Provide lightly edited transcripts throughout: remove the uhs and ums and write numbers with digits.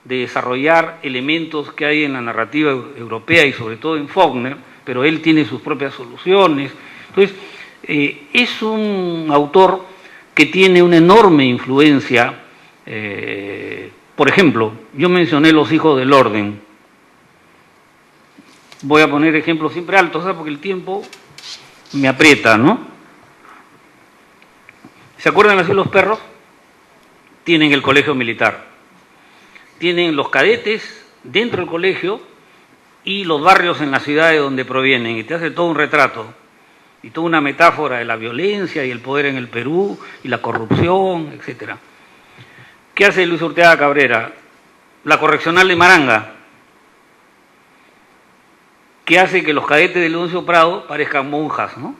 de desarrollar elementos que hay en la narrativa europea y sobre todo en Faulkner, pero él tiene sus propias soluciones. Entonces, es un autor que tiene una enorme influencia. Por ejemplo, yo mencioné Los hijos del orden. Voy a poner ejemplos siempre altos, ¿sabes? Porque el tiempo me aprieta, ¿no? ¿Se acuerdan así los perros? Tienen el colegio militar, tienen los cadetes dentro del colegio y los barrios en la ciudad de donde provienen, y te hace todo un retrato y toda una metáfora de la violencia y el poder en el Perú y la corrupción, etcétera. ¿Qué hace Luis Urteaga Cabrera? La correccional de Maranga, que hace que los cadetes de Leoncio Prado parezcan monjas, ¿no?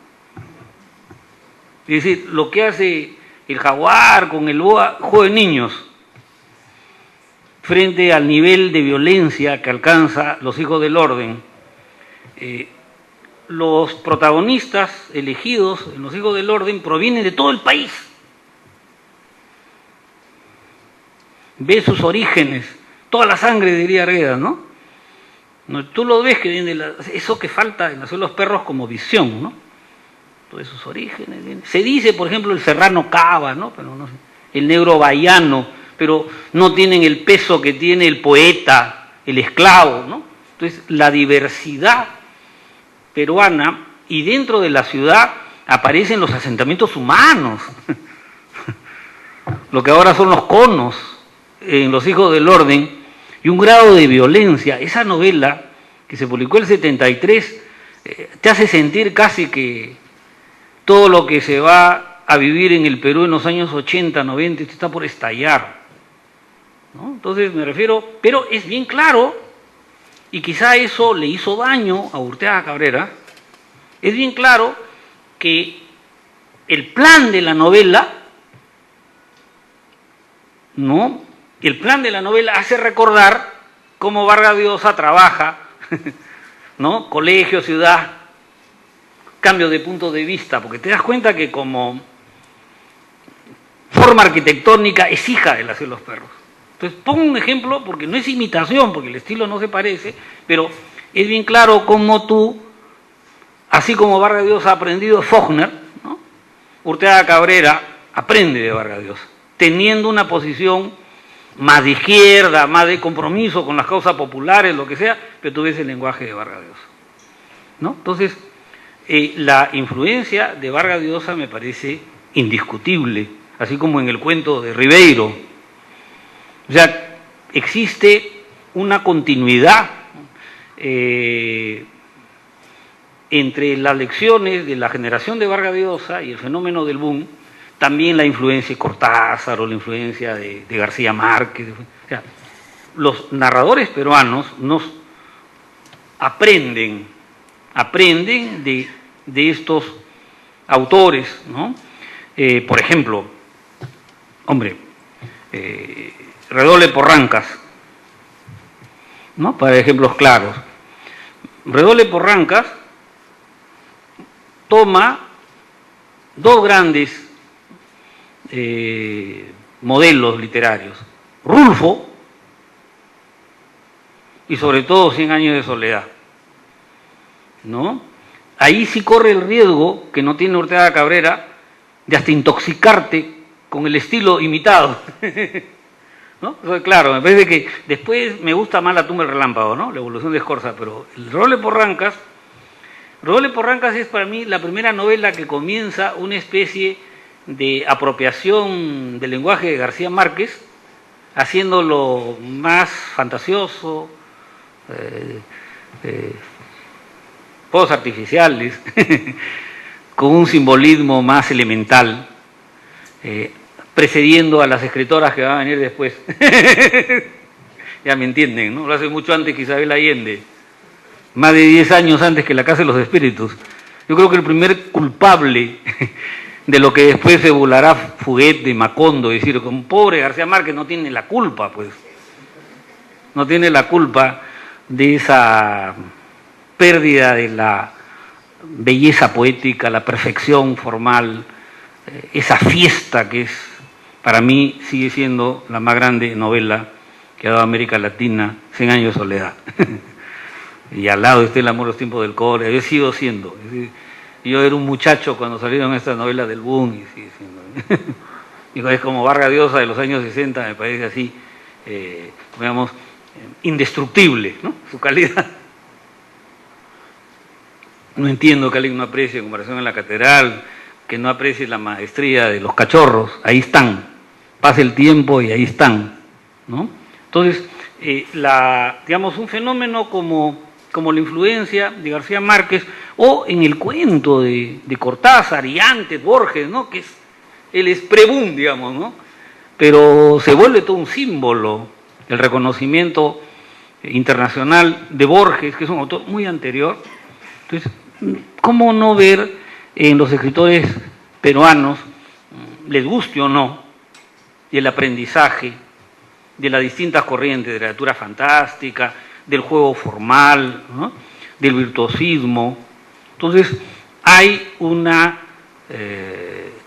Es decir, lo que hace el Jaguar con el BOA, juego de niños, frente al nivel de violencia que alcanza Los hijos del orden. Los protagonistas elegidos en Los hijos del orden provienen de todo el país. Ve sus orígenes, toda la sangre, diría Arguedas, ¿no? Tú lo ves que viene eso que falta en Nacer los perros como visión, ¿no? Todos sus orígenes. Se dice, por ejemplo, el serrano Cava, ¿no? Pero no sé, el negro baiano, pero no tienen el peso que tiene el poeta, el esclavo, ¿no? Entonces, la diversidad peruana, y dentro de la ciudad aparecen los asentamientos humanos, lo que ahora son los conos en Los hijos del orden, y un grado de violencia. Esa novela, que se publicó en el 73, te hace sentir casi que todo lo que se va a vivir en el Perú en los años 80, 90, está por estallar, ¿no? Entonces me refiero, pero es bien claro, y quizá eso le hizo daño a Urteaga Cabrera, es bien claro que el plan de la novela, ¿no? El plan de la novela hace recordar cómo Vargas Llosa trabaja, ¿no? Colegio, ciudad, cambio de punto de vista, porque te das cuenta que como forma arquitectónica es hija de La Ciudad de los Perros. Entonces pongo un ejemplo, porque no es imitación, porque el estilo no se parece, pero es bien claro cómo tú, así como Vargas Llosa ha aprendido de Faulkner, ¿no? Urteaga Cabrera aprende de Vargas Llosa, teniendo una posición más de izquierda, más de compromiso con las causas populares, lo que sea, pero tú ves el lenguaje de Vargas Llosa, ¿no? Entonces, la influencia de Vargas Llosa me parece indiscutible, así como en el cuento de Ribeiro. O sea, existe una continuidad entre las lecciones de la generación de Vargas Llosa y el fenómeno del boom. También la influencia de Cortázar o la influencia de García Márquez. O sea, los narradores peruanos nos aprenden de estos autores, ¿no? Por ejemplo, Redoble Porrancas, ¿no? Para ejemplos claros. Redoble Porrancas toma dos grandes modelos literarios, Rulfo y sobre todo 100 años de soledad, ¿no? Ahí sí corre el riesgo, que no tiene Urteaga Cabrera, de hasta intoxicarte con el estilo imitado, ¿no? Entonces, claro, me parece que después me gusta más La tumba del relámpago, ¿no? La evolución de Escorza, pero el Redoble Porrancas es para mí la primera novela que comienza una especie de apropiación del lenguaje de García Márquez, haciéndolo más fantasioso, fuegos artificiales, con un simbolismo más elemental, precediendo a las escritoras que van a venir después. Ya me entienden, ¿no? Lo hace mucho antes que Isabel Allende, más de 10 años antes que La Casa de los Espíritus. Yo creo que el primer culpable de lo que después se burlará Fuguet de Macondo, es decir, como pobre García Márquez no tiene la culpa, pues. No tiene la culpa de esa pérdida de la belleza poética, la perfección formal, esa fiesta que es, para mí, sigue siendo la más grande novela que ha dado a América Latina 100 años de soledad. Y al lado está El amor, los tiempos del cobre. Yo sigo siendo. Yo era un muchacho cuando salieron estas novelas del boom y sigue siendo. Digo, es como Vargas Llosa de los años 60, me parece así, digamos, indestructible, ¿no? Su calidad. No entiendo que alguien no aprecie en comparación en la catedral, que no aprecie la maestría de los cachorros. Ahí están. Pasa el tiempo y ahí están, ¿no? Entonces, digamos, un fenómeno como la influencia de García Márquez, o en el cuento de Cortázar y antes Borges, ¿no? Que él es pre-boom, digamos, ¿no? Pero se vuelve todo un símbolo, el reconocimiento internacional de Borges, que es un autor muy anterior. Entonces, ¿cómo no ver en los escritores peruanos, les guste o no, el aprendizaje de las distintas corrientes de literatura fantástica, del juego formal, ¿no? Del virtuosismo? Entonces, hay una,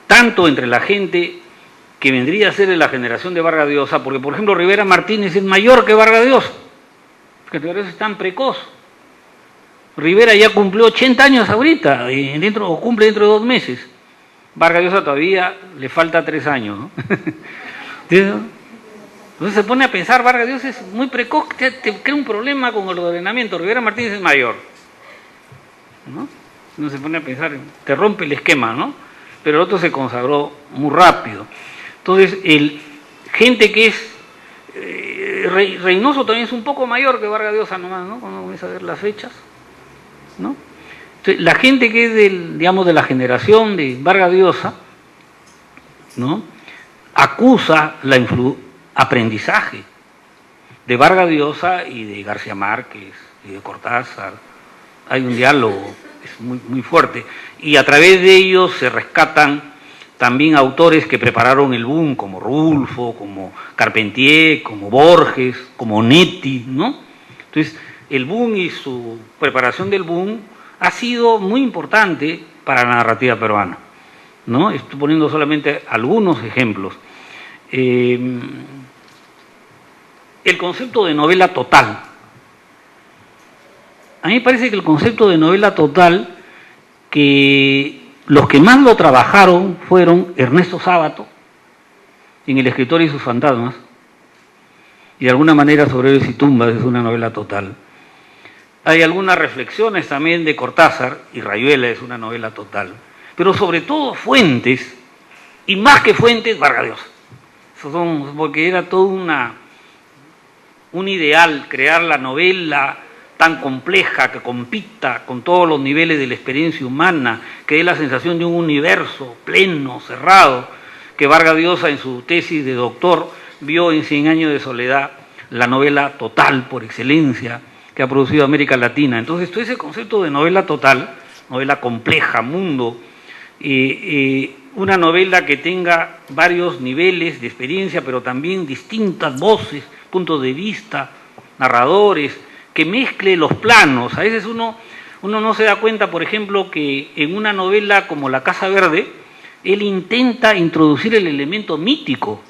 tanto entre la gente que vendría a ser de la generación de Vargas Llosa, porque por ejemplo Rivera Martínez es mayor que Vargas Llosa, porque Vargas Llosa es tan precoz. Rivera ya cumplió 80 años ahorita, o cumple dentro de 2 meses. Vargas Llosa todavía le falta 3 años, ¿no? Entonces se pone a pensar, Vargas Llosa es muy precoz, te crea un problema con el ordenamiento. Rivera Martínez es mayor, ¿no? Uno se pone a pensar, te rompe el esquema, ¿no? Pero el otro se consagró muy rápido. Entonces, gente que es... Reynoso también es un poco mayor que Vargas Llosa nomás, ¿no? Cuando comienza a ver las fechas, ¿no? Entonces, la gente que es digamos, de la generación de Vargas Llosa, ¿no? Acusa aprendizaje de Vargas Llosa y de García Márquez y de Cortázar. Hay un diálogo, es muy, muy fuerte, y a través de ellos se rescatan también autores que prepararon el boom, como Rulfo, como Carpentier, como Borges, como Netti, ¿no? Entonces, el boom y su preparación del boom ha sido muy importante para la narrativa peruana, ¿no? Estoy poniendo solamente algunos ejemplos. El concepto de novela total. A mí me parece que el concepto de novela total, que los que más lo trabajaron fueron Ernesto Sábato, en El escritor y sus fantasmas, y de alguna manera Sobre héroes y tumbas es una novela total. Hay algunas reflexiones también de Cortázar, y Rayuela es una novela total, pero sobre todo Fuentes, y más que Fuentes, Vargas Llosa. Porque era todo un ideal, crear la novela tan compleja, que compita con todos los niveles de la experiencia humana, que dé la sensación de un universo pleno, cerrado, que Vargas Llosa en su tesis de doctor vio en 100 años de soledad, la novela total por excelencia que ha producido América Latina. Entonces, todo ese concepto de novela total, novela compleja, mundo, una novela que tenga varios niveles de experiencia, pero también distintas voces, puntos de vista, narradores, que mezcle los planos. A veces uno no se da cuenta, por ejemplo, que en una novela como La Casa Verde, él intenta introducir el elemento mítico.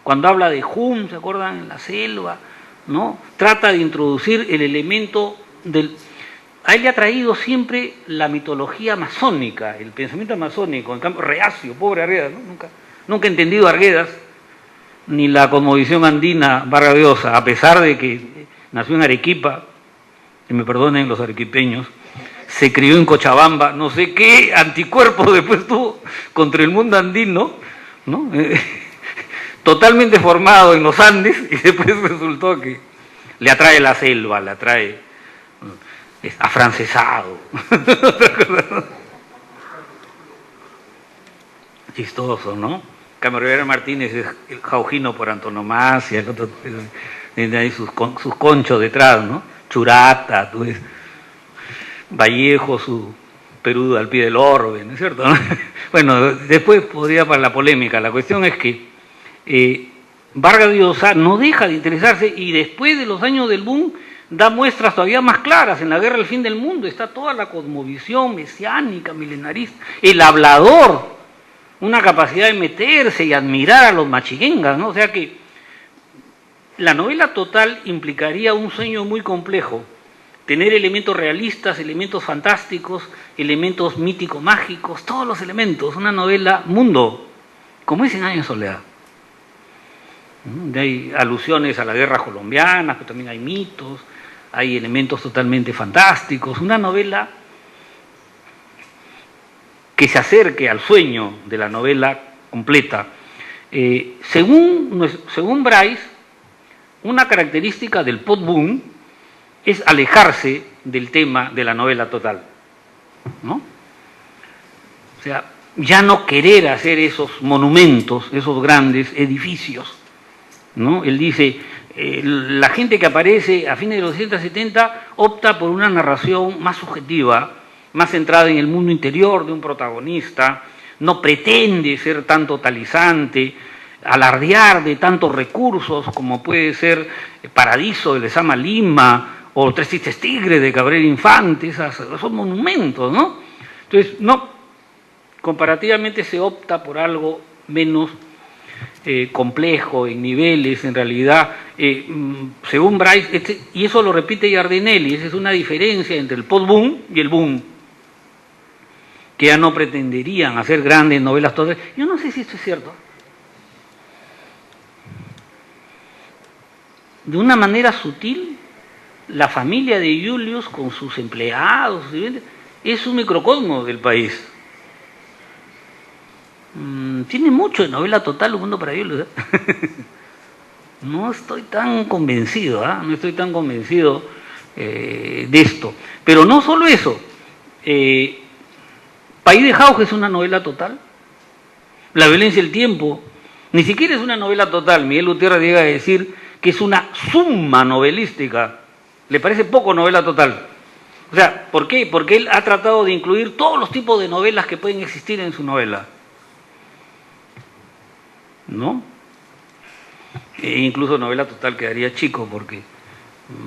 Cuando habla de Hum, ¿se acuerdan? En la selva, ¿no? Trata de introducir el elemento del... A él le ha traído siempre la mitología masónica, el pensamiento masónico, en cambio, reacio, pobre Arguedas, ¿no? Nunca he entendido a Arguedas, ni la cosmovisión andina Vargas Llosa, a pesar de que nació en Arequipa, que me perdonen los arequipeños, se crió en Cochabamba, no sé qué anticuerpo después tuvo contra el mundo andino, ¿no? Totalmente formado en los Andes, y después resultó que le atrae la selva, le atrae, es afrancesado. Chistoso, ¿no? Carmen Rivera Martínez es el jaujino por antonomasia, el otro tiene ahí sus conchos detrás, ¿no? Churata, tú ves, Vallejo, su Perú al pie del orbe, ¿no es cierto? Bueno, después podría para la polémica. La cuestión es que Vargas Llosa no deja de interesarse, y después de los años del boom da muestras todavía más claras. En La guerra del fin del mundo está toda la cosmovisión mesiánica, milenarista, el hablador, una capacidad de meterse y admirar a los machiguengas, ¿no? O sea que la novela total implicaría un sueño muy complejo, tener elementos realistas, elementos fantásticos, elementos mítico-mágicos, todos los elementos, una novela mundo, como es 100 años de soledad. Hay alusiones a la guerra colombiana, pero también hay mitos, hay elementos totalmente fantásticos, una novela que se acerque al sueño de la novela completa. Según Bryce, una característica del post-boom es alejarse del tema de la novela total, ¿no? O sea, ya no querer hacer esos monumentos, esos grandes edificios, ¿no? Él dice, la gente que aparece a fines de los 60-70 opta por una narración más subjetiva, más centrada en el mundo interior de un protagonista, no pretende ser tan totalizante, alardear de tantos recursos como puede ser Paradiso de Lezama Lima o Tres Tristes Tigres de Gabriel Infante, esos monumentos, ¿no? Entonces, no, comparativamente se opta por algo menos complejo en niveles, en realidad, según Bryce, y eso lo repite Giardinelli, esa es una diferencia entre el post-boom y el boom, que ya no pretenderían hacer grandes novelas todas. Yo no sé si esto es cierto. De una manera sutil, la familia de Julius, con sus empleados, es un microcosmo del país. Tiene mucho de novela total Un mundo para Julius, ¿eh? No estoy tan convencido, no estoy tan convencido de esto. Pero no solo eso. País de Jauja es una novela total. La violencia del tiempo ni siquiera es una novela total. Miguel Gutiérrez llega a decir que es una suma novelística. Le parece poco novela total. O sea, ¿por qué? Porque él ha tratado de incluir todos los tipos de novelas que pueden existir en su novela, ¿no? E incluso novela total quedaría chico porque,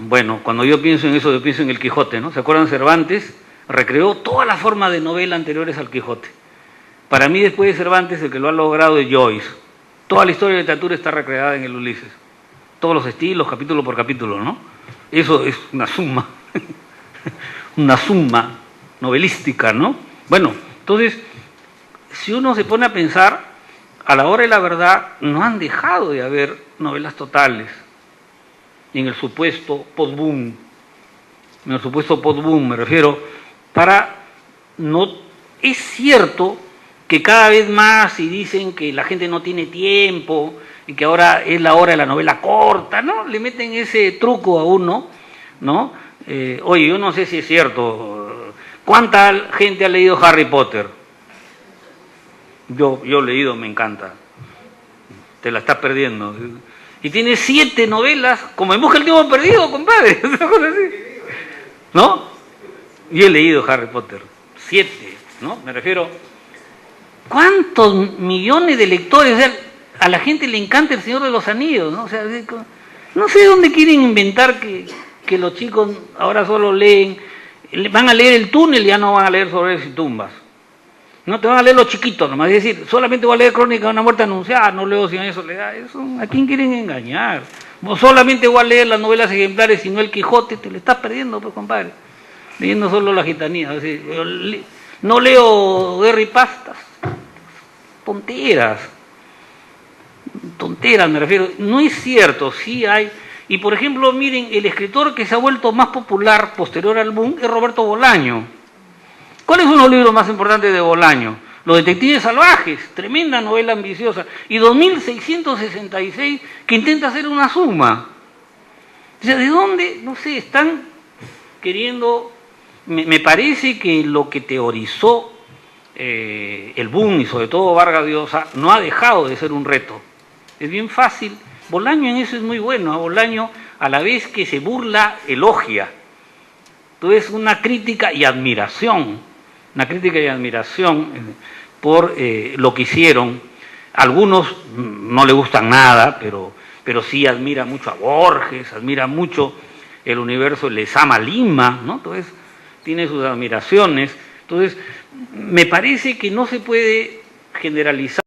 bueno, cuando yo pienso en eso, yo pienso en el Quijote, ¿no? ¿Se acuerdan? Cervantes recreó todas las formas de novela anteriores al Quijote. Para mí, después de Cervantes, el que lo ha logrado es Joyce. Toda la historia de la literatura está recreada en el Ulises. Todos los estilos, capítulo por capítulo, ¿no? Eso es una suma, una suma novelística, ¿no? Bueno, entonces, si uno se pone a pensar, a la hora de la verdad, no han dejado de haber novelas totales en el supuesto post-boom. En el supuesto post-boom, me refiero, es cierto que cada vez más, si dicen que la gente no tiene tiempo y que ahora es la hora de la novela corta, ¿no? Le meten ese truco a uno, ¿no? Oye, yo no sé si es cierto. ¿Cuánta gente ha leído Harry Potter? Yo he leído, me encanta. Te la estás perdiendo. Y tiene 7 novelas, como En busca del tiempo perdido, compadre. ¿No? Yo he leído Harry Potter. 7, ¿no? Me refiero, ¿cuántos millones de lectores? O sea, a la gente le encanta El Señor de los Anillos, ¿no? O sea, no sé dónde quieren inventar que los chicos ahora solo leen, van a leer El Túnel y ya no van a leer Sobrevivientes y Tumbas. No te van a leer los chiquitos nomás, es decir, solamente voy a leer Crónica de una muerte anunciada, no leo 100 años de soledad. Eso, ¿a quién quieren engañar? Vos solamente voy a leer las novelas ejemplares y no el Quijote, te lo estás perdiendo, pues, compadre. Leyendo solo La Gitanía. Es decir, no leo Guerra y Pastas. Tonteras, me refiero. No es cierto, sí hay. Y por ejemplo, miren, el escritor que se ha vuelto más popular posterior al boom es Roberto Bolaño. ¿Cuáles son los libros más importantes de Bolaño? Los Detectives Salvajes, tremenda novela ambiciosa, y 2666 que intenta hacer una suma. O sea, ¿de dónde? No sé, están queriendo. Me parece que lo que teorizó el boom y sobre todo Vargas Llosa no ha dejado de ser un reto. Es bien fácil. Bolaño en eso es muy bueno. Bolaño, a la vez que se burla, elogia. Entonces, una crítica y admiración por lo que hicieron. Algunos no le gustan nada, pero sí admira mucho a Borges, admira mucho el universo de Lezama Lima, ¿no? Entonces, tiene sus admiraciones. Entonces, me parece que no se puede generalizar